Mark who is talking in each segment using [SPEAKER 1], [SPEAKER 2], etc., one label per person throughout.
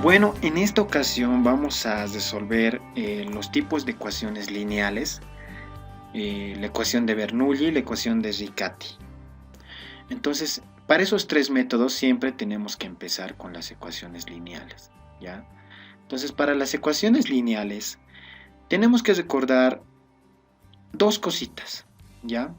[SPEAKER 1] Bueno, en esta ocasión vamos a resolver los tipos de ecuaciones lineales, la ecuación de Bernoulli y la ecuación de Riccati. Entonces, para esos tres métodos siempre tenemos que empezar con las ecuaciones lineales, ¿ya? Entonces, para las ecuaciones lineales tenemos que recordar dos cositas, ¿ya?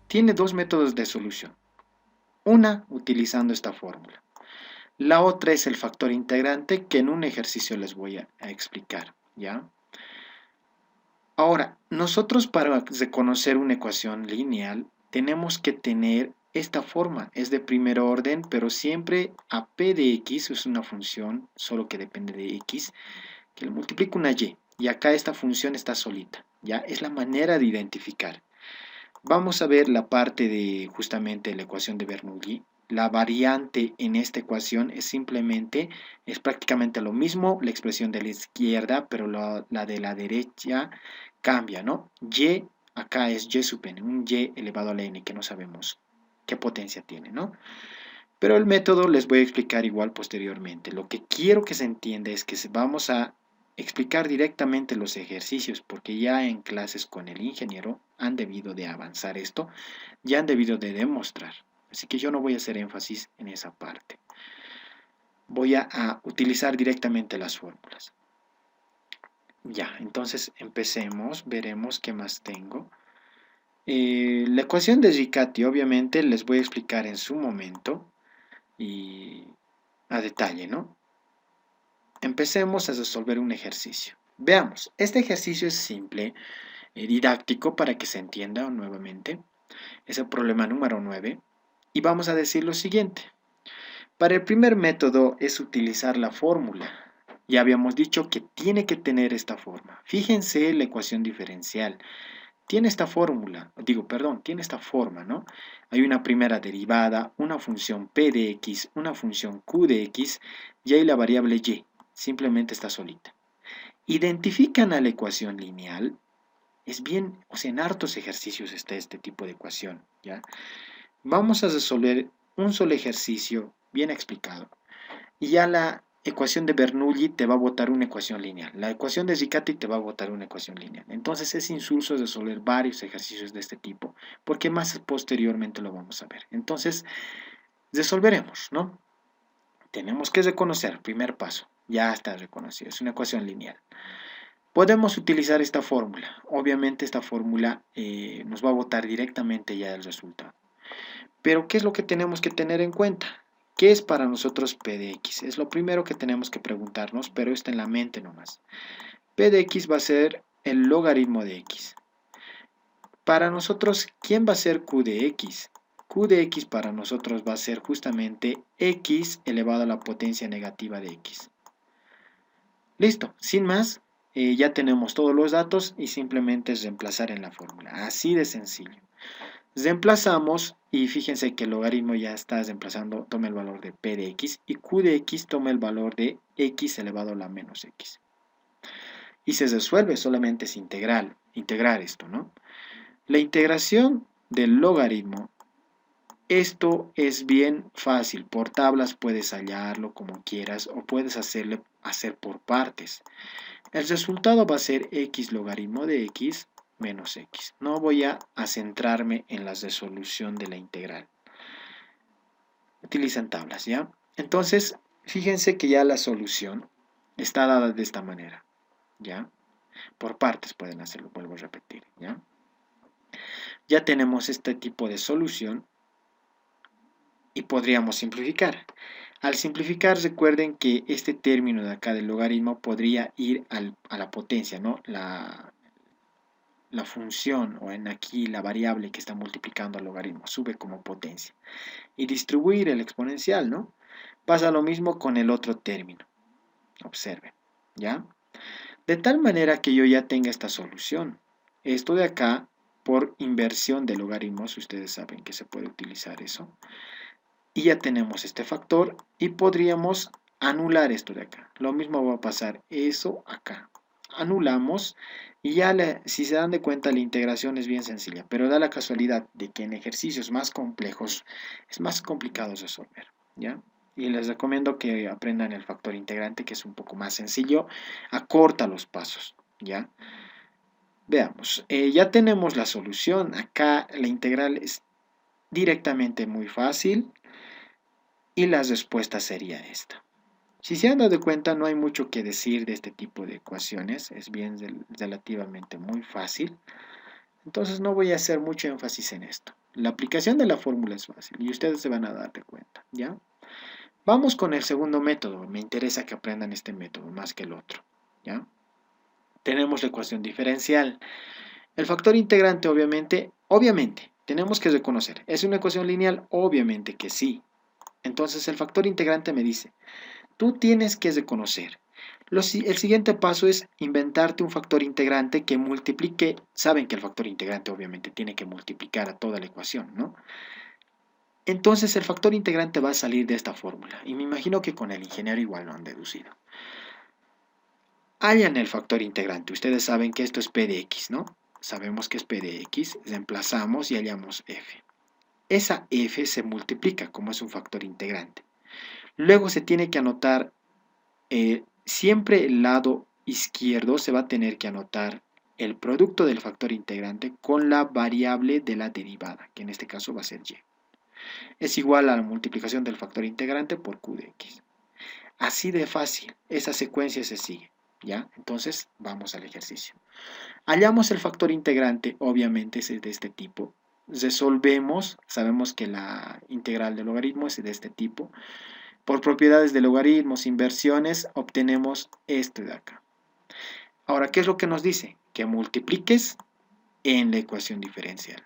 [SPEAKER 1] Tiene dos métodos de solución. Una, utilizando esta fórmula. La otra es el factor integrante que en un ejercicio les voy a explicar, ¿ya? Ahora, nosotros para reconocer una ecuación lineal tenemos que tener esta forma, es de primer orden, pero siempre a p de x es una función, solo que depende de x, que le multiplica una y acá esta función está solita, ¿ya? Es la manera de identificar. Vamos a ver la parte de justamente la ecuación de Bernoulli. La variante en esta ecuación es prácticamente lo mismo, la expresión de la izquierda, pero la de la derecha cambia, ¿no? Y acá es y sub n, un y elevado a la n, que no sabemos qué potencia tiene, ¿no? Pero el método les voy a explicar igual posteriormente. Lo que quiero que se entienda es que vamos a explicar directamente los ejercicios, porque ya en clases con el ingeniero han debido de avanzar esto, ya han debido de demostrar. Así que yo no voy a hacer énfasis en esa parte. Voy a utilizar directamente las fórmulas. Ya, entonces empecemos, veremos qué más tengo. La ecuación de Riccati obviamente les voy a explicar en su momento y a detalle, ¿no? Empecemos a resolver un ejercicio. Veamos, este ejercicio es simple, didáctico para que se entienda nuevamente. Es el problema número 9 y vamos a decir lo siguiente. Para el primer método es utilizar la fórmula. Ya habíamos dicho que tiene que tener esta forma. Fíjense la ecuación diferencial. Tiene esta fórmula, tiene esta forma, ¿no? Hay una primera derivada, una función p de x, una función q de x y hay la variable y. Simplemente está solita. Identifican a la ecuación lineal. Es bien, o sea, en hartos ejercicios está este tipo de ecuación, ¿ya? Vamos a resolver un solo ejercicio bien explicado. Y ya la ecuación de Bernoulli te va a botar una ecuación lineal. La ecuación de Riccati te va a botar una ecuación lineal. Entonces es insulso resolver varios ejercicios de este tipo, porque más posteriormente lo vamos a ver. Entonces, resolveremos, ¿no? Tenemos que reconocer, primer paso, ya está reconocido, es una ecuación lineal. Podemos utilizar esta fórmula. Obviamente esta fórmula nos va a botar directamente ya el resultado. Pero ¿qué es lo que tenemos que tener en cuenta? ¿Qué es para nosotros p de x? Es lo primero que tenemos que preguntarnos, pero está en la mente nomás. P de x va a ser el logaritmo de x. Para nosotros, ¿quién va a ser q de x? Q de x para nosotros va a ser justamente x elevado a la potencia negativa de x. Listo, sin más, ya tenemos todos los datos y simplemente es reemplazar en la fórmula. Así de sencillo. Reemplazamos y fíjense que el logaritmo ya está reemplazando, toma el valor de p de x y q de x toma el valor de x elevado a la menos x. Y se resuelve, solamente es integrar esto, ¿no? La integración del logaritmo, esto es bien fácil, por tablas puedes hallarlo como quieras o puedes hacer por partes. El resultado va a ser x logaritmo de x menos x. No voy a centrarme en la resolución de la integral. Utilizan tablas, ¿ya? Entonces, fíjense que ya la solución está dada de esta manera, ¿ya? Por partes pueden hacerlo, vuelvo a repetir, ¿ya? Ya tenemos este tipo de solución y podríamos simplificar. Al simplificar, recuerden que este término de acá del logaritmo podría ir a la potencia, ¿no? La función o en aquí la variable que está multiplicando al logaritmo sube como potencia. Y distribuir el exponencial, ¿no? Pasa lo mismo con el otro término. Observen, ¿ya? De tal manera que yo ya tenga esta solución. Esto de acá, por inversión de logaritmos, ustedes saben que se puede utilizar eso. Y ya tenemos este factor y podríamos anular esto de acá. Lo mismo va a pasar eso acá. Anulamos y ya si se dan de cuenta la integración es bien sencilla, pero da la casualidad de que en ejercicios más complejos es más complicado resolver, ¿ya? Y les recomiendo que aprendan el factor integrante, que es un poco más sencillo, acorta los pasos, ¿ya? Veamos, ya tenemos la solución. Acá la integral es directamente muy fácil y la respuesta sería esta. Si se han dado cuenta, no hay mucho que decir de este tipo de ecuaciones, es bien relativamente muy fácil. Entonces no voy a hacer mucho énfasis en esto. La aplicación de la fórmula es fácil y ustedes se van a dar de cuenta, ¿ya? Vamos con el segundo método. Me interesa que aprendan este método más que el otro, ¿ya? Tenemos la ecuación diferencial. El factor integrante, obviamente, tenemos que reconocer. ¿Es una ecuación lineal? Obviamente que sí. Entonces el factor integrante me dice, tú tienes que reconocer. El siguiente paso es inventarte un factor integrante que multiplique. Saben que el factor integrante obviamente tiene que multiplicar a toda la ecuación, ¿no? Entonces el factor integrante va a salir de esta fórmula. Y me imagino que con el ingeniero igual lo han deducido. Hallan el factor integrante. Ustedes saben que esto es P de X, ¿no? Sabemos que es P de X. Reemplazamos y hallamos F. Esa F se multiplica como es un factor integrante. Luego se tiene que anotar, siempre el lado izquierdo se va a tener que anotar el producto del factor integrante con la variable de la derivada, que en este caso va a ser y. Es igual a la multiplicación del factor integrante por q de x. Así de fácil, esa secuencia se sigue, ¿ya? Entonces, vamos al ejercicio. Hallamos el factor integrante, obviamente es de este tipo. Resolvemos, sabemos que la integral del logaritmo es de este tipo. Por propiedades de logaritmos, inversiones, obtenemos esto de acá. Ahora, ¿qué es lo que nos dice? Que multipliques en la ecuación diferencial.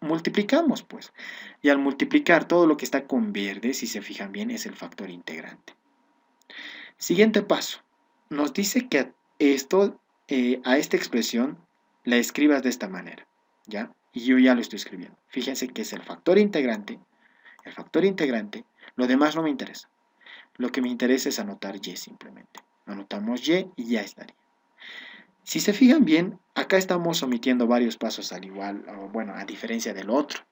[SPEAKER 1] Multiplicamos, pues. Y al multiplicar todo lo que está con verde, si se fijan bien, es el factor integrante. Siguiente paso. Nos dice que a esta expresión la escribas de esta manera, ¿ya? Y yo ya lo estoy escribiendo. Fíjense que es el factor integrante, lo demás no me interesa. Lo que me interesa es anotar y simplemente. Anotamos y ya estaría. Si se fijan bien, acá estamos omitiendo varios pasos al igual, o bueno, a diferencia del otro,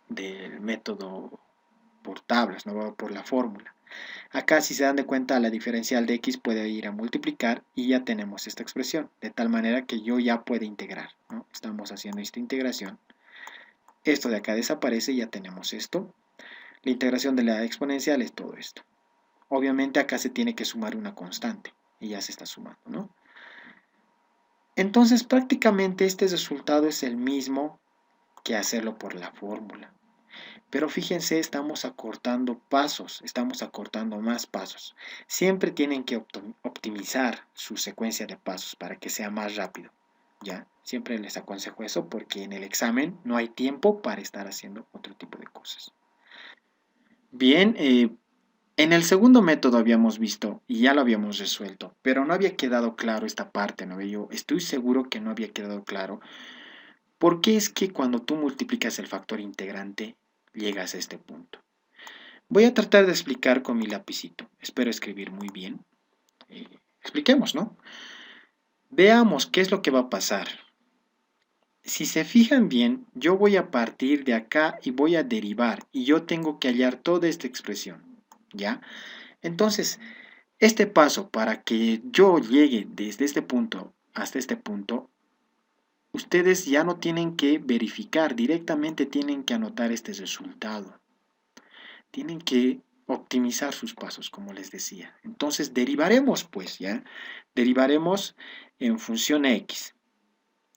[SPEAKER 1] del método por tablas, no por la fórmula. Acá, si se dan de cuenta, la diferencial de x puede ir a multiplicar y ya tenemos esta expresión, de tal manera que yo ya puedo integrar, ¿no? Estamos haciendo esta integración. Esto de acá desaparece y ya tenemos esto. La integración de la exponencial es todo esto. Obviamente acá se tiene que sumar una constante y ya se está sumando, ¿no? Entonces prácticamente este resultado es el mismo que hacerlo por la fórmula. Pero fíjense, estamos acortando pasos, estamos acortando más pasos. Siempre tienen que optimizar su secuencia de pasos para que sea más rápido, ¿ya? Siempre les aconsejo eso porque en el examen no hay tiempo para estar haciendo otro tipo de cosas. Bien, en el segundo método habíamos visto y ya lo habíamos resuelto, pero no había quedado claro esta parte, ¿no? Yo estoy seguro que no había quedado claro por qué es que cuando tú multiplicas el factor integrante llegas a este punto. Voy a tratar de explicar con mi lapicito. Espero escribir muy bien. Expliquemos, ¿no? Veamos qué es lo que va a pasar. Si se fijan bien, yo voy a partir de acá y voy a derivar y yo tengo que hallar toda esta expresión, ¿ya? Entonces, este paso para que yo llegue desde este punto hasta este punto, ustedes ya no tienen que verificar, directamente tienen que anotar este resultado. Tienen que optimizar sus pasos, como les decía. Entonces, derivaremos, pues, ¿ya? Derivaremos en función x.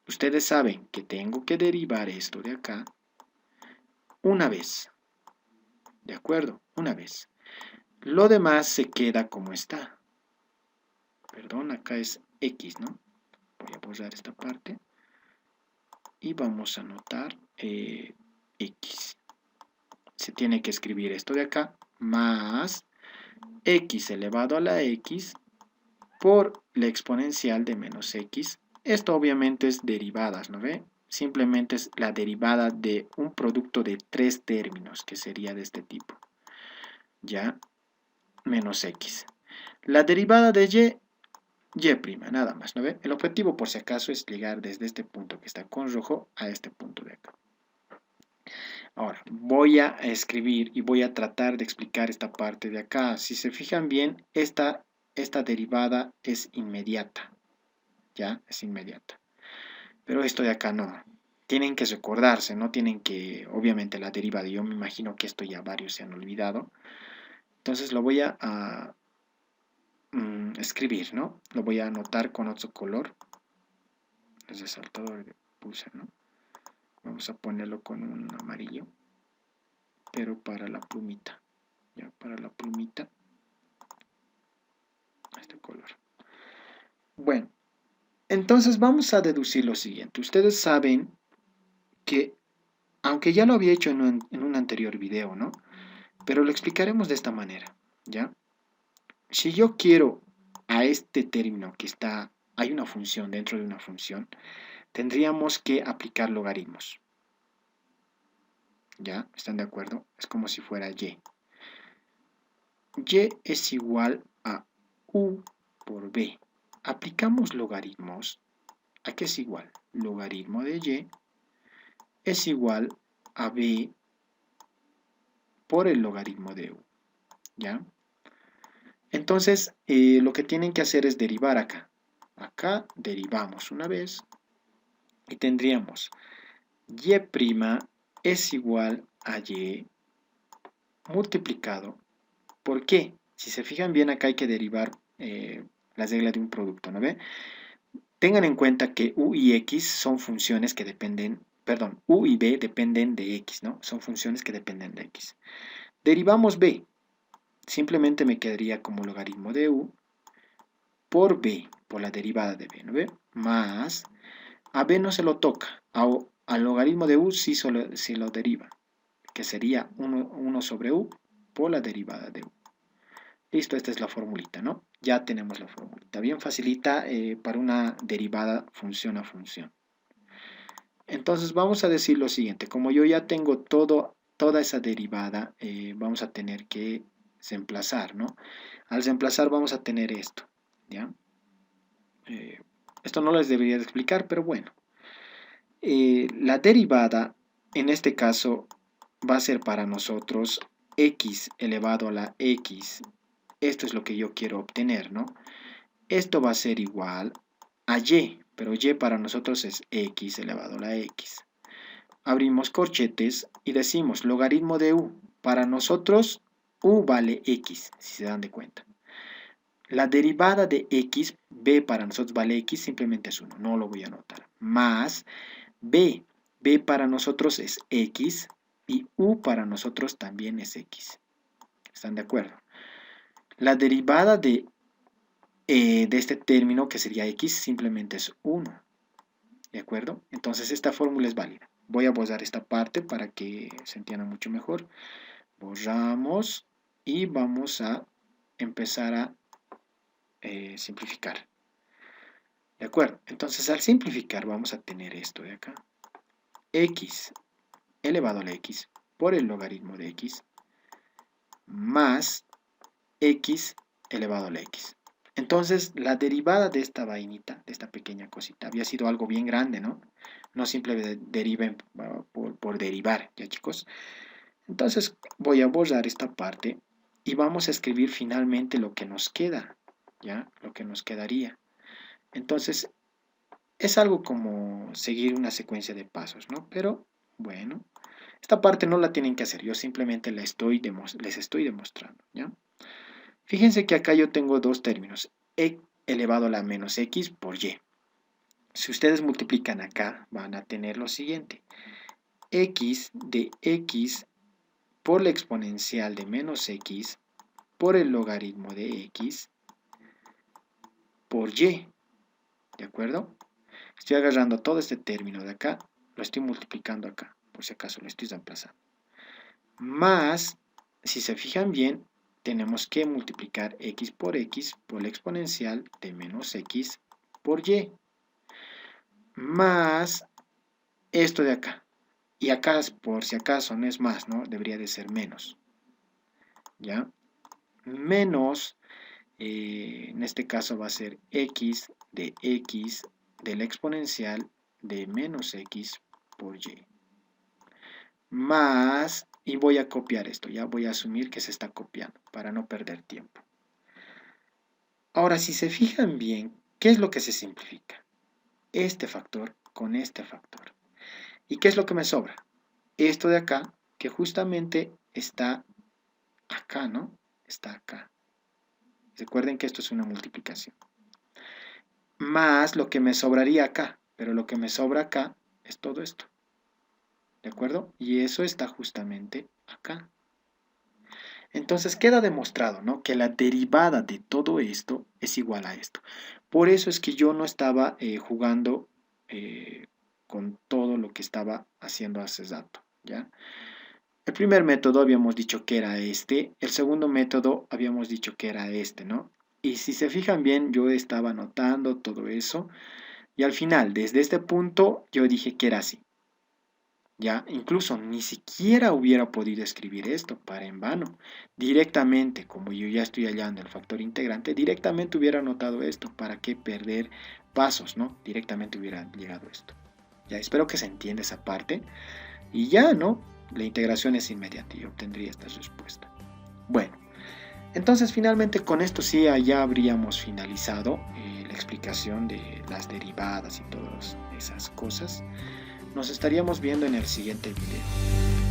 [SPEAKER 1] Ustedes saben que tengo que derivar esto de acá una vez. ¿De acuerdo? Una vez. Lo demás se queda como está. Perdón, acá es x, ¿no? Voy a borrar esta parte. Y vamos a anotar x. Se tiene que escribir esto de acá más x elevado a la x por la exponencial de menos x. Esto obviamente es derivadas, ¿no ve? Simplemente es la derivada de un producto de tres términos, que sería de este tipo. Ya, menos x. La derivada de y', nada más, ¿no ve? El objetivo, por si acaso, es llegar desde este punto que está con rojo a este punto de acá. Ahora, voy a escribir y voy a tratar de explicar esta parte de acá. Si se fijan bien, esta derivada es inmediata, ¿ya? Es inmediata. Pero esto de acá no. Tienen que recordarse, no tienen que, obviamente la derivada, yo me imagino que esto ya varios se han olvidado. Entonces lo voy a escribir, ¿no? Lo voy a anotar con otro color. El resaltador de puse, ¿no? Vamos a ponerlo con un amarillo, pero para la plumita. Ya, para la plumita, este color. Bueno, entonces vamos a deducir lo siguiente. Ustedes saben que, aunque ya lo había hecho en un anterior video, ¿no? Pero lo explicaremos de esta manera, ¿ya? Si yo quiero a este término que está, hay una función dentro de una función, tendríamos que aplicar logaritmos. ¿Ya? ¿Están de acuerdo? Es como si fuera y. Y es igual a u por b. Aplicamos logaritmos. ¿A qué es igual? Logaritmo de y es igual a b por el logaritmo de u. ¿Ya? Entonces, lo que tienen que hacer es derivar acá. Acá derivamos una vez y tendríamos y' es igual a y multiplicado. ¿Por qué? Si se fijan bien, acá hay que derivar la regla de un producto, ¿no ve? Tengan en cuenta que u y x son funciones que dependen, perdón, u y b dependen de x, ¿no? Son funciones que dependen de x. Derivamos b. Simplemente me quedaría como logaritmo de u por b, por la derivada de b, ¿no ve? Más, a b no se lo toca, al logaritmo de u sí se lo deriva, que sería 1 sobre u por la derivada de u. Listo, esta es la formulita, ¿no? Ya tenemos la formulita. Bien facilita para una derivada función a función. Entonces vamos a decir lo siguiente. Como yo ya tengo toda esa derivada, vamos a tener que reemplazar, ¿no? Al reemplazar vamos a tener esto, ¿ya? Esto no les debería de explicar, pero bueno. La derivada, en este caso, va a ser para nosotros x elevado a la x. Esto es lo que yo quiero obtener, ¿no? Esto va a ser igual a y, pero y para nosotros es x elevado a la x. Abrimos corchetes y decimos logaritmo de u. Para nosotros u vale x, si se dan de cuenta. La derivada de x, b para nosotros vale x, simplemente es 1, no lo voy a anotar. Más b para nosotros es x y u para nosotros también es x. ¿Están de acuerdo? La derivada de este término, que sería x, simplemente es 1. ¿De acuerdo? Entonces esta fórmula es válida. Voy a borrar esta parte para que se entienda mucho mejor. Borramos y vamos a empezar a simplificar. ¿De acuerdo? Entonces al simplificar vamos a tener esto de acá. X elevado a la x por el logaritmo de x más x elevado a la x. Entonces, la derivada de esta vainita, de esta pequeña cosita, había sido algo bien grande, ¿no? No simplemente deriven por derivar, ¿ya chicos? Entonces, voy a borrar esta parte y vamos a escribir finalmente lo que nos queda, ¿ya? Lo que nos quedaría. Entonces, es algo como seguir una secuencia de pasos, ¿no? Pero, bueno, esta parte no la tienen que hacer, yo simplemente les estoy demostrando, ¿ya? Fíjense que acá yo tengo dos términos, e elevado a la menos x por y. Si ustedes multiplican acá, van a tener lo siguiente. X de x por la exponencial de menos x por el logaritmo de x por y. ¿De acuerdo? Estoy agarrando todo este término de acá, lo estoy multiplicando acá, por si acaso lo estoy reemplazando. Más, si se fijan bien, tenemos que multiplicar x por la exponencial de menos x por y. Más esto de acá. Y acá, por si acaso, no es más, ¿no? Debería de ser menos. ¿Ya? Menos, en este caso va a ser x de la exponencial de menos x por y. más, y voy a copiar esto, ya voy a asumir que se está copiando para no perder tiempo. Ahora, si se fijan bien, ¿qué es lo que se simplifica? Este factor con este factor. ¿Y qué es lo que me sobra? Esto de acá, que justamente está acá, ¿no? Está acá. Recuerden que esto es una multiplicación. Más lo que me sobraría acá, pero lo que me sobra acá es todo esto. ¿De acuerdo? Y eso está justamente acá. Entonces queda demostrado, ¿no?, que la derivada de todo esto es igual a esto. Por eso es que yo no estaba jugando con todo lo que estaba haciendo hace rato, ¿ya? El primer método habíamos dicho que era este, el segundo método habíamos dicho que era este, ¿no? Y si se fijan bien, yo estaba anotando todo eso y al final, desde este punto, yo dije que era así. Ya, incluso ni siquiera hubiera podido escribir esto para en vano. Directamente, como yo ya estoy hallando el factor integrante, directamente hubiera anotado esto. ¿Para qué perder pasos, no? Directamente hubiera llegado esto. Ya, espero que se entienda esa parte. Y ya, ¿no? La integración es inmediata y obtendría esta respuesta. Bueno, entonces finalmente con esto sí ya habríamos finalizado la explicación de las derivadas y todas esas cosas. Nos estaríamos viendo en el siguiente video.